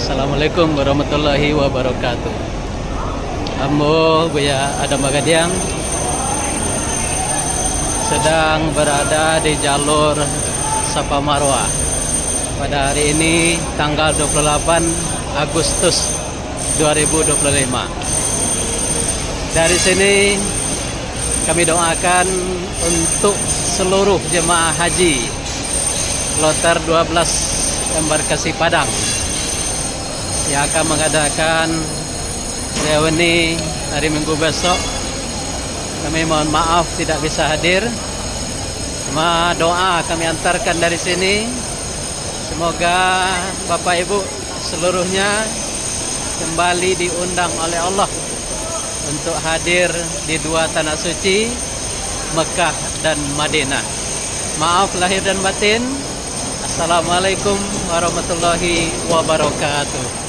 Assalamualaikum warahmatullahi wabarakatuh. Ambo Buya Adam Bagadiang sedang berada di jalur Safa Marwah pada hari ini tanggal 28 Agustus 2025. Dari sini kami doakan untuk seluruh jemaah haji Kloter 12 Embarkasi Padang yang akan mengadakan reuni hari Minggu besok. Kami mohon maaf tidak bisa hadir. Cuma doa kami antarkan dari sini. Semoga Bapak Ibu seluruhnya kembali diundang oleh Allah untuk hadir di dua tanah suci, Mekah dan Madinah. Maaf lahir dan batin. Assalamualaikum warahmatullahi wabarakatuh.